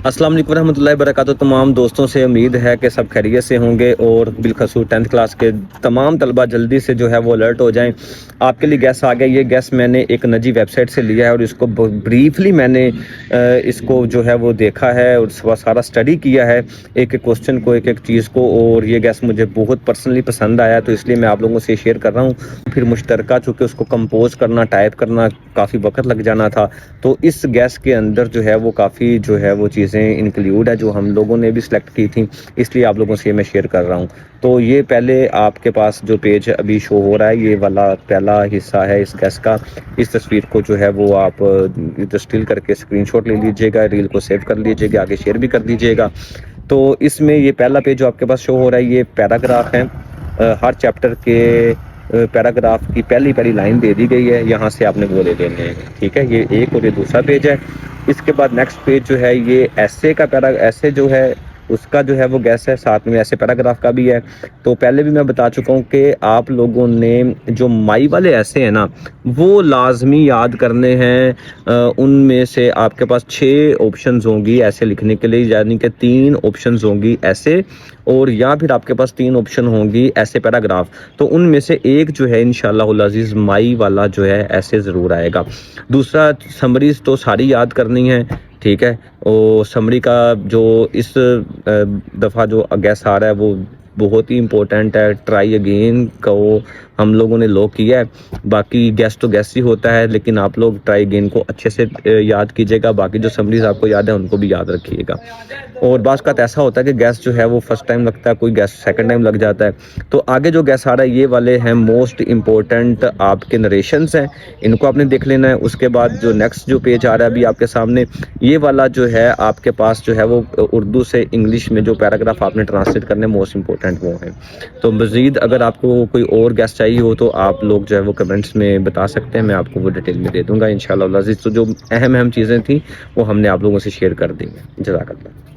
अस्सलाम वालेकुम रहमतुल्लाहि वबरकातुहू। तमाम दोस्तों से उम्मीद है कि सब खैरियत से होंगे और बिलखसूस 10th क्लास के तमाम तलबा जल्दी से जो है वो अलर्ट हो जाएं। आपके लिए गैस आ गया। ये गैस मैंने एक नजी वेबसाइट से लिया है और इसको ब्रीफली मैंने इसको जो है वो देखा है और सारा स्टडी किया है, एक एक क्वेश्चन को, एक एक चीज़ को, और ये गैस मुझे बहुत पर्सनली पसंद आया, तो इसलिए मैं आप लोगों से शेयर कर रहा हूँ। फिर मुश्तरका चूँकि उसको कंपोज करना, टाइप करना काफ़ी वक्त लग जाना था, तो इस गैस के अंदर जो है वो काफ़ी जो है वो चीज़ें इंक्लूड है जो हम लोगों ने भी सिलेक्ट की थी, इसलिए आप लोगों से मैं शेयर कर रहा हूँ। तो ये पहले आपके पास जो पेज अभी शो हो रहा है, ये वाला पहला हिस्सा है इस गैस का। इस तस्वीर को जो है वो आप स्टिल करके स्क्रीनशॉट ले लीजिएगा, रील को सेव कर लीजिएगा, आगे शेयर भी कर दीजिएगा। तो इसमें ये पहला पेज जो आपके पास शो हो रहा है, ये पैराग्राफ है। हर चैप्टर के पैराग्राफ की पहली लाइन दे दी गई है, यहाँ से आपने वो ले लेने हैं, ठीक है। ये एक और ये दूसरा पेज है। इसके बाद नेक्स्ट पेज जो है ये ऐसे का ऐसे जो है उसका जो है वो गैस है, साथ में ऐसे पैराग्राफ का भी है। तो पहले भी मैं बता चुका हूँ कि आप लोगों ने जो माई वाले ऐसे हैं ना, वो लाजमी याद करने हैं। उनमें से आपके पास 6 ऑप्शंस होंगी ऐसे लिखने के लिए, यानी कि 3 ऑप्शंस होंगी ऐसे, और या फिर आपके पास 3 ऑप्शन होंगी ऐसे पैराग्राफ। तो उनमें से एक जो है इंशाअल्लाह अज़ीज़ माई वाला जो है ऐसे ज़रूर आएगा। दूसरा, समरीज तो सारी याद करनी है, ठीक है। और समरी का जो इस दफ़ा जो गैस आ रहा है वो बहुत ही इम्पोर्टेंट है। ट्राई अगेन को हम लोगों ने लो किया है, बाकी गैस तो गैस ही होता है, लेकिन आप लोग ट्राई अगेन को अच्छे से याद कीजिएगा। बाकी जो समरीज आपको याद है उनको भी याद रखिएगा। और बाज़ का ऐसा होता है कि गैस जो है वो फर्स्ट टाइम लगता है, कोई गैस सेकंड टाइम लग जाता है। तो आगे जो गैस आ रहा है ये वाले हैं मोस्ट इम्पोर्टेंट आपके नरेशंस हैं, इनको आपने देख लेना है। उसके बाद जो नेक्स्ट जो पेज आ रहा है अभी आपके सामने, ये वाला जो है आपके पास जो है वो उर्दू से इंग्लिश में जो पैराग्राफ आपने ट्रांसलेट करने मोस्ट इम्पोर्टेंट वो है। तो मज़ीद अगर आपको कोई और गैस चाहिए हो तो आप लोग जो है वो कमेंट्स में बता सकते हैं, मैं आपको वो डिटेल में दे दूंगा इंशाअल्लाह अज़ीज़। तो जो अहम चीज़ें थी वो हमने आप लोगों से शेयर कर दी हैं। जज़ाकल्लाह।